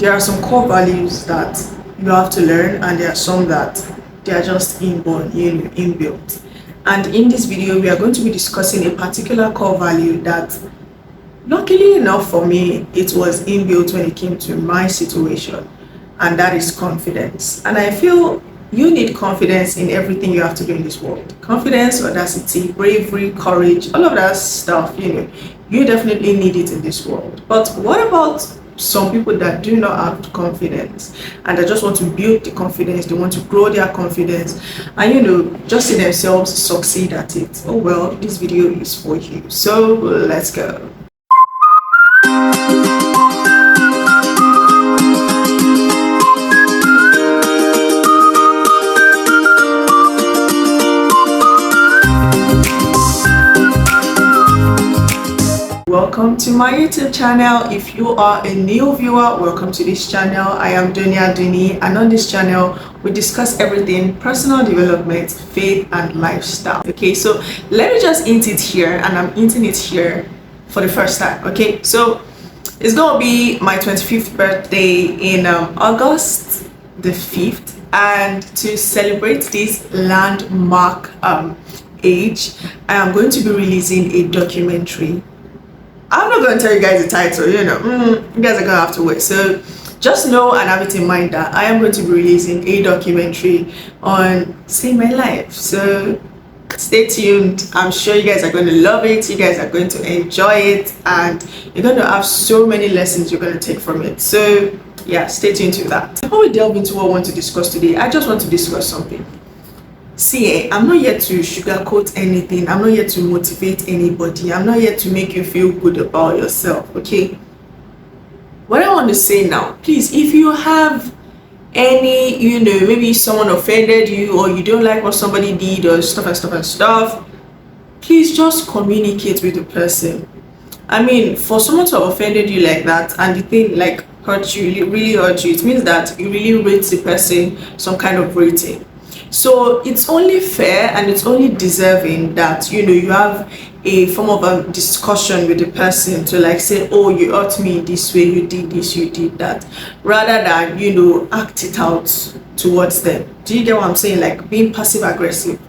There are some core values that you have to learn, and there are some that they are just inborn, inbuilt. And in this video, we are going to be discussing a particular core value that, luckily enough for me, it was inbuilt when it came to my situation, and that is confidence. And I feel you need confidence in everything you have to do in this world. Confidence, audacity, bravery, courage, all of that stuff, you definitely need it in this world. But what about some people that do not have confidence, and they just want to build the confidence, they want to grow their confidence, and just see themselves succeed at it? Oh well, this video is for you, so let's go. Welcome to my YouTube channel. If you are a new viewer, welcome to this channel. I am Dunia Duni, and on this channel we discuss everything personal development, faith and lifestyle. Okay, so let me just hint it here, and I'm hinting it here for the first time. Okay, so it's gonna be my 25th birthday in August the 5th, and to celebrate this landmark age, I am going to be releasing a documentary. I'm not going to tell you guys the title, you guys are going to have to wait. So just know and have it in mind that I am going to be releasing a documentary on Say My Life. So stay tuned. I'm sure you guys are going to love it. You guys are going to enjoy it, and you're going to have so many lessons you're going to take from it. So yeah, stay tuned to that. Before we delve into what I want to discuss today, I just want to discuss something. See, I'm not here to sugarcoat anything. I'm not here to motivate anybody. I'm not here to make you feel good about yourself, okay? What I want to say now, please, if you have any, maybe someone offended you, or you don't like what somebody did, or stuff, please just communicate with the person. I mean, for someone to have offended you like that, and the thing like hurt you, really hurt you, it means that you really rate the person some kind of rating. So it's only fair and it's only deserving that you have a form of a discussion with the person to like say, oh, you hurt me this way, you did this, you did that, rather than act it out towards them. Do you get what I'm saying? Like being passive aggressive.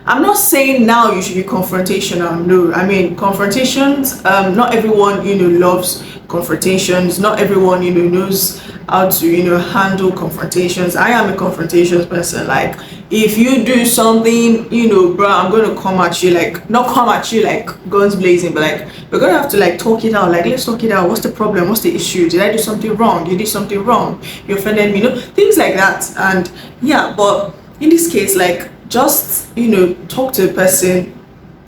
I'm not saying now you should be confrontational. No, I mean confrontations, not everyone loves confrontations. Not everyone knows how to handle confrontations. I am a confrontations person. Like if you do something, bro, I'm gonna come at you, like not come at you like guns blazing, but like we're gonna have to like talk it out. Like let's talk it out. What's the problem? What's the issue? Did I do something wrong? You did something wrong, you offended me, things like that. And yeah, but in this case, like just talk to the person,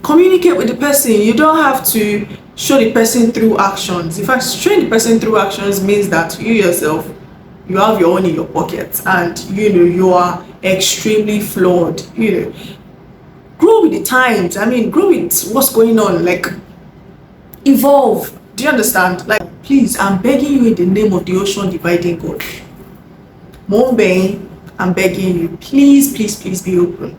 communicate with the person. You don't have to show the person through actions. In fact, showing the person through actions means that you yourself, you have your own in your pocket, and you are extremely flawed. Grow with the times. I mean, grow with what's going on. Like evolve. Do you understand? Like please, I'm begging you in the name of the ocean dividing God, Mombe, I'm begging you, please be open.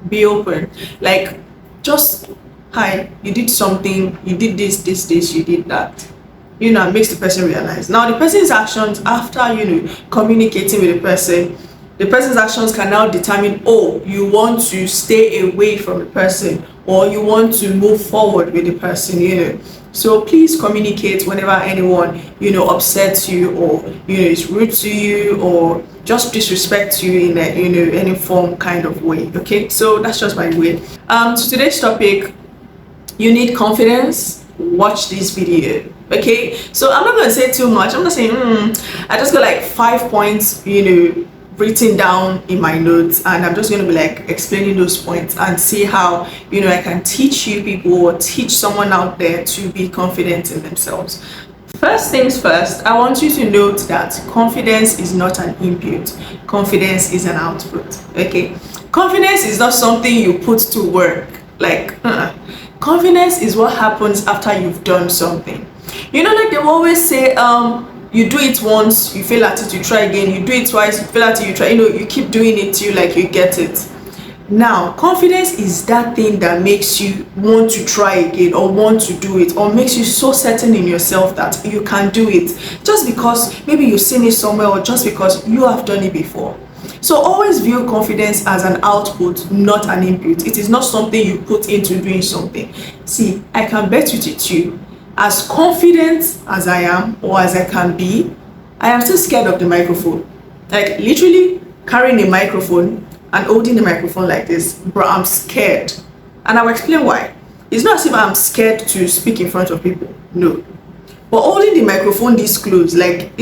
Be open. Like just, hi, you did something, you did this, you did that. It makes the person realize. Now the person's actions after communicating with the person's actions can now determine, oh, you want to stay away from the person, or you want to move forward with the person. So please communicate whenever anyone upsets you, or is rude to you, or just disrespect you in any form kind of way. Okay, so that's just my way. So today's topic, you need confidence. Watch this video. Okay, so I'm not going to say too much. I'm not saying I just got like 5 points written down in my notes, and I'm just going to be like explaining those points and see how I can teach you people, or teach someone out there to be confident in themselves. First things first, I want you to note that confidence is not an input. Confidence is an output. Okay, confidence is not something you put to work. Like confidence is what happens after you've done something. Like they always say, you do it once, you fail at it, you try again, you do it twice, you fail at it, you try, you keep doing it till like you get it. Now, confidence is that thing that makes you want to try again or want to do it, or makes you so certain in yourself that you can do it just because maybe you've seen it somewhere, or just because you have done it before. So always view confidence as an output, not an input. It is not something you put into doing something. See, I can bet you, as confident as I am, or as I can be, I am still scared of the microphone. Like literally carrying a microphone and holding the microphone like this, bro, I'm scared. And I'll explain why. It's not as if I'm scared to speak in front of people, no. But holding the microphone this close, like,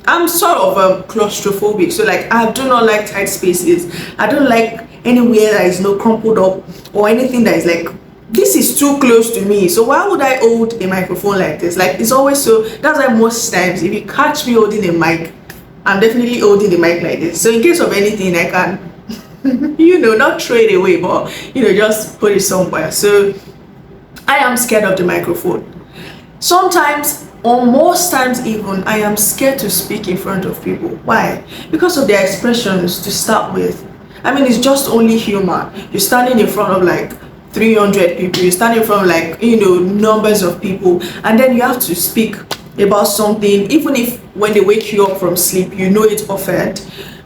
I'm sort of claustrophobic. So like, I do not like tight spaces. I don't like anywhere that is not crumpled up, or anything that is like, this is too close to me. So why would I hold a microphone like this? Like, it's always so, that's why most times if you catch me holding a mic, I'm definitely holding the mic like this. So in case of anything, I can, not throw it away, but, just put it somewhere. So I am scared of the microphone. Sometimes, or most times even, I am scared to speak in front of people. Why? Because of their expressions to start with. I mean, it's just only human. You're standing in front of like 300 people. You're standing in front of like, numbers of people. And then you have to speak about something, even if when they wake you up from sleep, it's offered,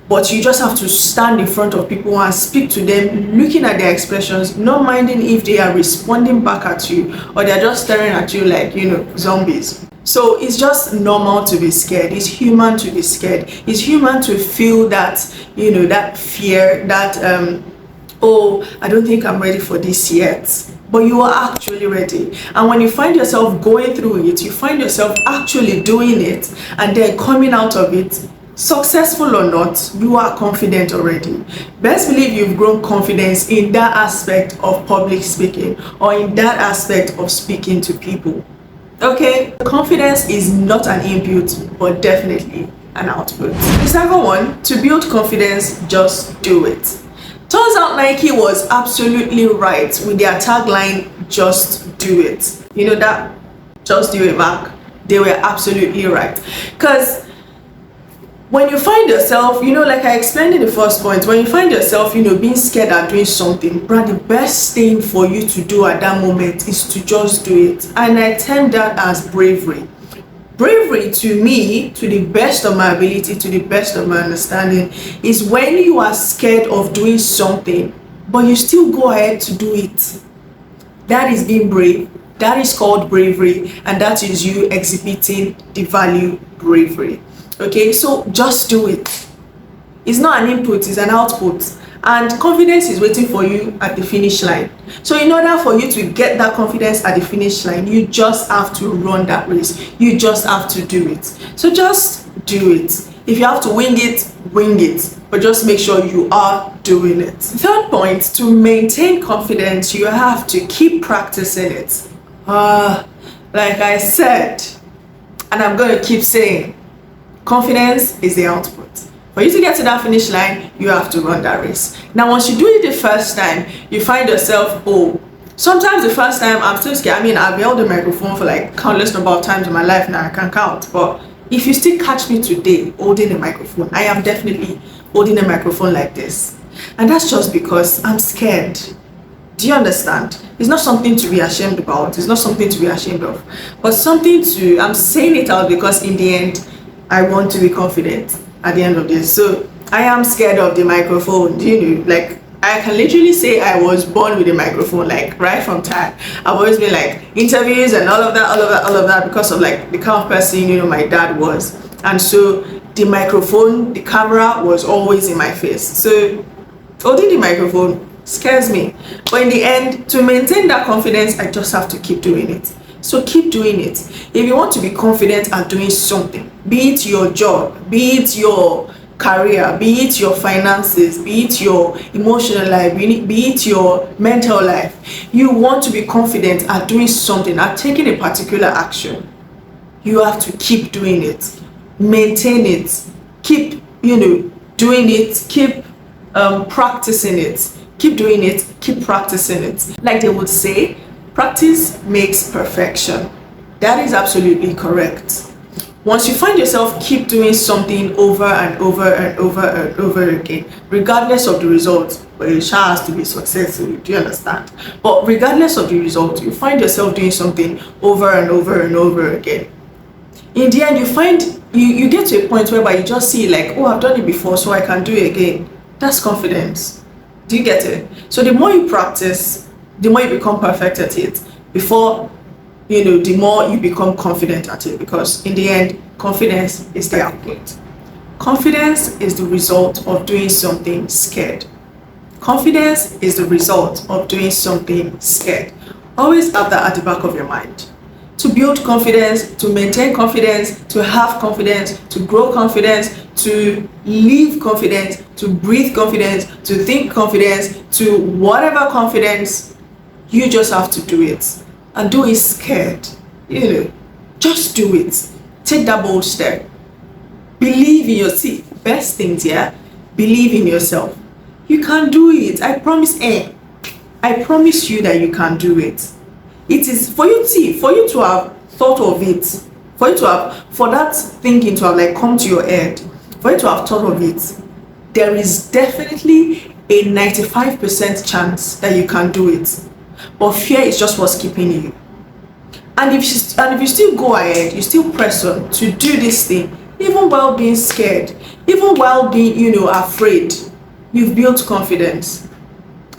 but you just have to stand in front of people and speak to them, looking at their expressions, not minding if they are responding back at you or they're just staring at you like, zombies. So it's just normal to be scared. It's human to be scared. It's human to feel that, that fear, that oh, I don't think I'm ready for this yet. But you are actually ready. And when you find yourself going through it, you find yourself actually doing it and then coming out of it, successful or not, you are confident already. Best believe you've grown confidence in that aspect of public speaking, or in that aspect of speaking to people. Okay, confidence is not an input, but definitely an output. The second one, to build confidence, just do it. Turns out Nike was absolutely right with their tagline, just do it. That just do it back. They were absolutely right. Because when you find yourself, like I explained in the first point, when you find yourself, being scared at doing something, but the best thing for you to do at that moment is to just do it. And I term that as bravery. Bravery, to me, to the best of my ability, to the best of my understanding, is when you are scared of doing something, but you still go ahead to do it. That is being brave. That is called bravery, and that is you exhibiting the value bravery. Okay, so just do it. It's not an input, it's an output. And confidence is waiting for you at the finish line. So in order for you to get that confidence at the finish line, you just have to run that race. You just have to do it. So just do it. If you have to wing it, but just make sure you are doing it. Third point, to maintain confidence, you have to keep practicing it. Like I said, and I'm going to keep saying, confidence is the output. For you to get to that finish line, you have to run that race. Now, once you do it the first time, you find yourself, sometimes the first time I'm still scared. I mean, I've held the microphone for like countless number of times in my life now, I can't count. But if you still catch me today holding a microphone, I am definitely holding a microphone like this. And that's just because I'm scared. Do you understand? It's not something to be ashamed about. It's not something to be ashamed of. But I'm saying it out because in the end, I want to be confident at the end of this. So I am scared of the microphone. Like I can literally say I was born with a microphone, like right from time. I've always been like interviews and all of that because of like the kind of person my dad was. And so the microphone, the camera was always in my face. So holding the microphone scares me. But in the end, to maintain that confidence, I just have to keep doing it. So keep doing it. If you want to be confident at doing something, be it your job, be it your career, be it your finances, be it your emotional life, be it your mental life, you want to be confident at doing something, at taking a particular action, you have to keep doing it, maintain it, keep doing it, keep practicing it, keep doing it, keep practicing it. Like they would say, practice makes perfection. That is absolutely correct. Once you find yourself keep doing something over and over and over and over again, regardless of the result, but it sure has to be successful, do you understand? But regardless of the result, you find yourself doing something over and over and over again. In the end, you find you get to a point whereby you just see like, oh, I've done it before, so I can do it again. That's confidence. Do you get it? So the more you practice, the more you become perfect at it. Before, the more you become confident at it, because in the end, confidence is the output. Confidence is the result of doing something scared. Confidence is the result of doing something scared. Always have that at the back of your mind. To build confidence, to maintain confidence, to have confidence, to grow confidence, to live confidence, to breathe confidence, to think confidence, to whatever confidence, you just have to do it. And do it scared. Just do it. Take that bold step. Believe in yourself. Best things, believe in yourself. You can do it. I promise. I promise you that you can do it. It is for you to have thought of it, for that thinking to have come to your head, for you to have thought of it. There is definitely a 95% chance that you can do it. But fear is just what's keeping you. And if you still go ahead, you still press on to do this thing, even while being scared, even while being, afraid, you've built confidence,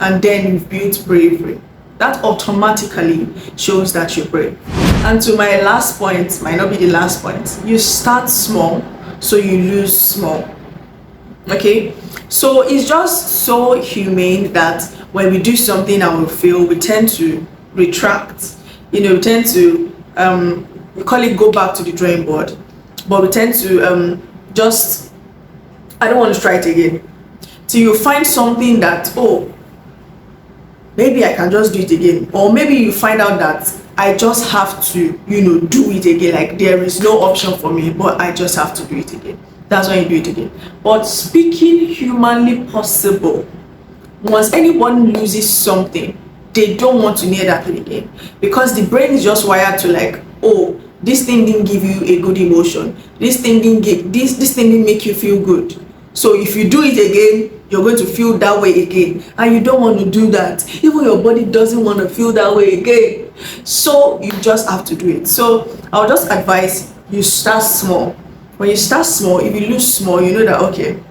and then you've built bravery. That automatically shows that you're brave. And to my last point, might not be the last point, you start small, so you lose small. Okay? So it's just so humane that when we do something and we fail, we tend to retract. We tend to, we call it go back to the drawing board. But we tend to I don't want to try it again. So you find something that, oh, maybe I can just do it again. Or maybe you find out that I just have to, do it again. Like there is no option for me, but I just have to do it again. That's when you do it again. But speaking humanly possible, once anyone loses something, they don't want to near that thing again, because the brain is just wired to oh, this thing didn't give you a good emotion. This thing didn't make you feel good. So if you do it again, you're going to feel that way again, and you don't want to do that. Even your body doesn't want to feel that way again. So you just have to do it. So I'll just advise you start small. When you start small, if you lose small, you know that, okay,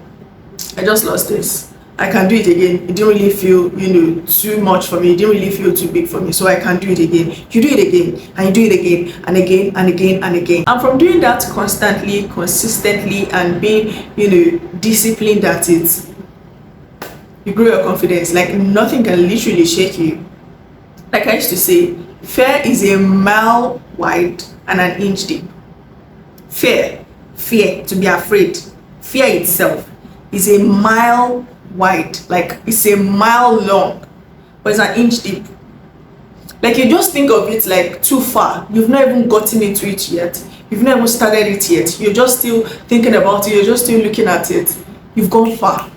I just lost this. I can do it again. It didn't really feel, too much for me. It didn't really feel too big for me. So I can do it again. You do it again, and you do it again, and again, and again, and again. And from doing that constantly, consistently, and being, disciplined at it, you grow your confidence. Like nothing can literally shake you. Like I used to say, fear is a mile wide and an inch deep. Fear, to be afraid. Fear itself is a mile wide, like it's a mile long, but it's an inch deep. Like you just think of it like too far. You've not even gotten into it yet. You've not even started it yet. You're just still thinking about it. You're just still looking at it. You've gone far.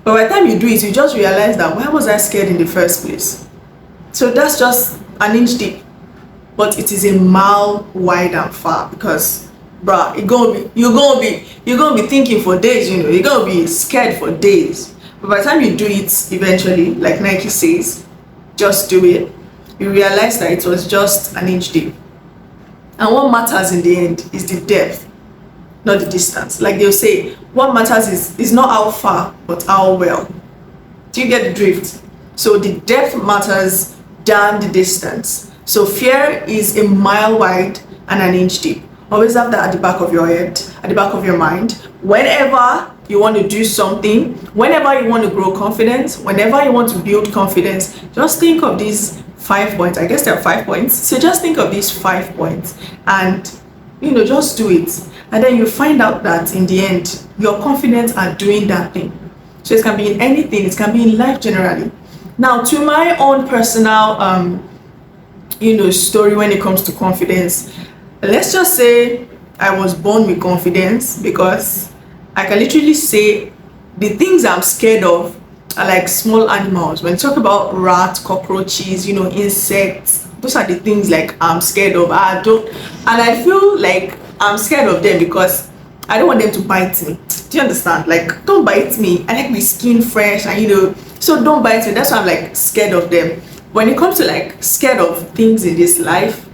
But by the time you do it, you just realize that, why was I scared in the first place? So that's just an inch deep, but it is a mile wide and far, because bruh, you're gonna be thinking for days, you're gonna be scared for days. But by the time you do it eventually, like Nike says, just do it, you realize that it was just an inch deep. And what matters in the end is the depth, not the distance. Like they'll say, what matters is not how far, but how well. Do you get the drift? So the depth matters than the distance. So fear is a mile wide and an inch deep. Always have that at the back of your head, at the back of your mind. Whenever you want to do something, whenever you want to grow confidence, whenever you want to build confidence, just think of these 5 points. I guess there are 5 points. So just think of these 5 points and, just do it. And then you find out that in the end, you're confident at doing that thing. So it can be in anything. It can be in life generally. Now, to my own personal, story when it comes to confidence, let's just say I was born with confidence, because I can literally say the things I'm scared of are like small animals. When you talk about rats, cockroaches, insects, those are the things like I'm scared of. And I feel like I'm scared of them because I don't want them to bite me. Do you understand? Like, don't bite me. I like my skin fresh, and so don't bite me. That's why I'm like scared of them. When it comes to like scared of things in this life,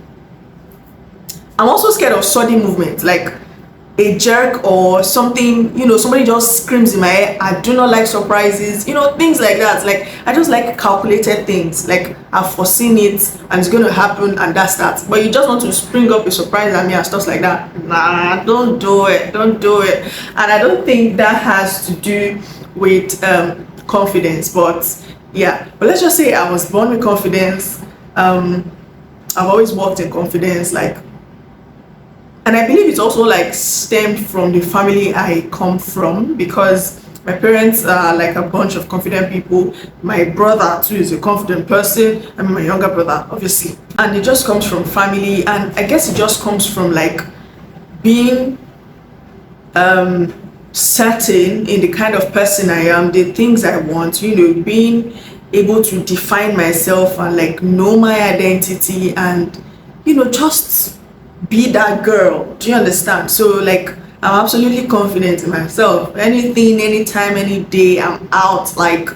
I'm also scared of sudden movement, like a jerk or something, somebody just screams in my ear. I do not like surprises, things like that. Like, I just like calculated things, like I've foreseen it and it's going to happen, and that's that. But you just want to spring up a surprise at me and stuff like that. Nah, don't do it. And I don't think that has to do with confidence. But yeah, but let's just say I was born with confidence. I've always worked in confidence, like, and I believe it's also like stemmed from the family I come from, because my parents are like a bunch of confident people. My brother too is a confident person. I mean, my younger brother, obviously. And it just comes from family, and I guess it just comes from like being certain in the kind of person I am, the things I want, being able to define myself and like know my identity, and just be that girl. Do you understand? So like, I'm absolutely confident in myself. Anything, anytime, any day, I'm out like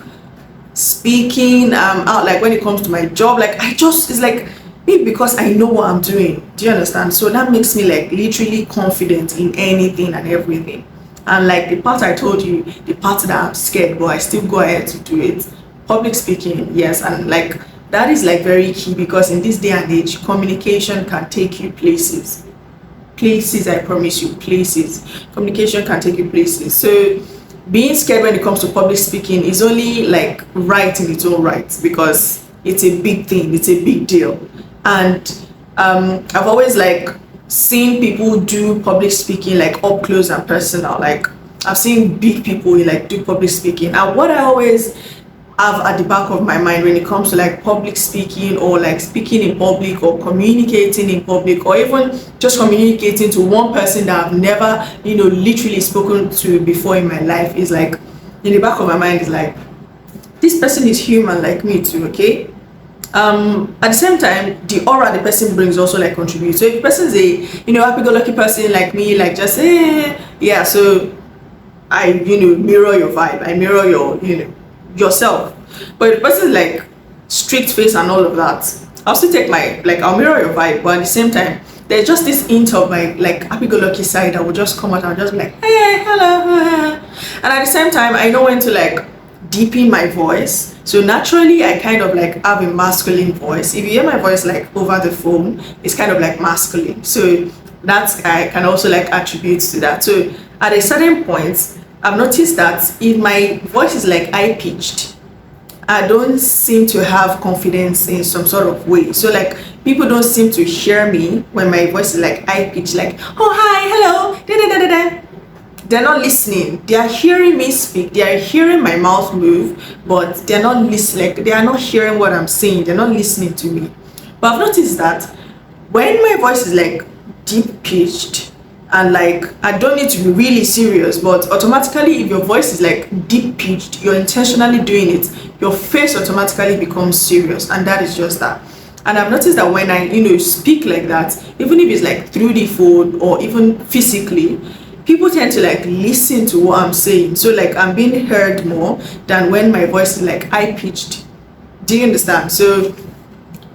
speaking. I'm out like when it comes to my job. Like, it's like maybe because I know what I'm doing. Do you understand? So that makes me like literally confident in anything and everything. And like the part I told you, the part that I'm scared, but I still go ahead to do it. Public speaking, yes. And like, that is like very key, because in this day and age, communication can take you places. I promise you, places. Communication can take you places. So being scared when it comes to public speaking is only like right in its own right, because it's a big thing, it's a big deal. And I've always like seen people do public speaking like up close and personal. Like, I've seen big people like do public speaking, and what I always have at the back of my mind when it comes to like public speaking, or like speaking in public, or communicating in public, or even just communicating to one person that I've never literally spoken to before in my life, is like, in the back of my mind is like, this person is human like me too, okay? At the same time, the aura the person brings also like contributes. So if the person is a happy-go-lucky person like me, like just yeah, so I mirror your vibe, I mirror your yourself. But if the person is like strict face and all of that, I'll still take I'll mirror your vibe, but at the same time, there's just this hint of my like happy-go-lucky side that will just come out, and I'll just be like, hey, hello. And at the same time, I know when to like deepen my voice. So naturally, I kind of like have a masculine voice. If you hear my voice like over the phone, it's kind of like masculine. So that's, I can also like attribute to that. So at a certain point, I've noticed that if my voice is like high pitched, I don't seem to have confidence in some sort of way. So like, people don't seem to hear me when my voice is like high pitched, like, oh hi, hello, da da da da da. They're not listening. They are hearing me speak, they are hearing my mouth move, but they're not listening. Like, they are not hearing what I'm saying, they're not listening to me. But I've noticed that when my voice is like deep pitched, and like, I don't need to be really serious, but automatically if your voice is like deep pitched, you're intentionally doing it, your face automatically becomes serious, and that is just that. And I've noticed that when I speak like that, even if it's like through the phone or even physically, people tend to like listen to what I'm saying. So like, I'm being heard more than when my voice is like high pitched. Do you understand? So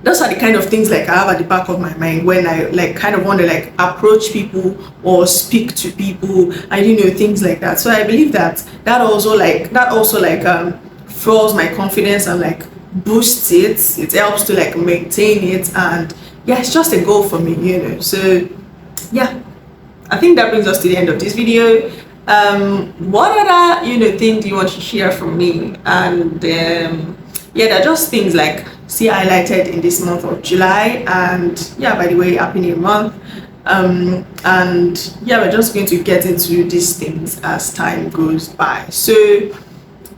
those are the kind of things like I have at the back of my mind when I like kind of want to like approach people or speak to people, and things like that. So I believe that also fuels my confidence and like boosts it. It helps to like maintain it, and yeah, it's just a goal for me. So yeah, I think that brings us to the end of this video. What other thing do you want to hear from me? And yeah, they're just things like see highlighted in this month of July. And yeah, by the way, happy new month. And yeah, we're just going to get into these things as time goes by. So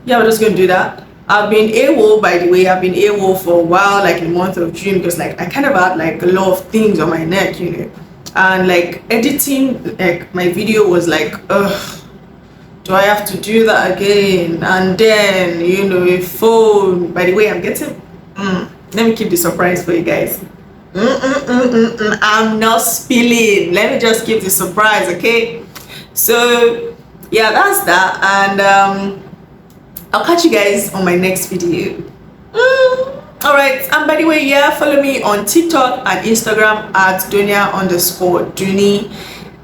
yeah, we're just going to do that. I've been AWOL, by the way. I've been AWOL for a while, like in the month of June, because like I kind of had like a lot of things on my neck, and like editing like my video was like, ugh, do I have to do that again? And then a phone. By the way, I'm getting let me keep the surprise for you guys. I'm not spilling. Let me just keep the surprise, okay? So yeah, that's that, and I'll catch you guys on my next video. All right, and by the way, yeah, follow me on TikTok and Instagram at Donia_Duni,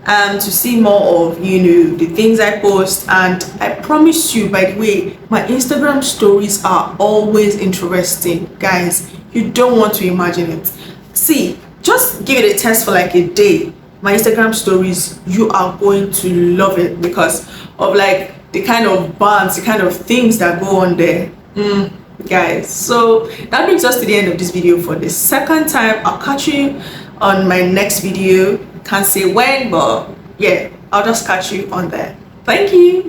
to see more of the things I post. And I promise you, by the way, my Instagram stories are always interesting, guys. You don't want to imagine it. See, just give it a test for like a day. My Instagram stories, you are going to love it because of like the kind of bands, the kind of things that go on there. Guys, so that brings us to the end of this video for the second time. I'll catch you on my next video. Can't say when, but yeah, I'll just catch you on there. Thank you.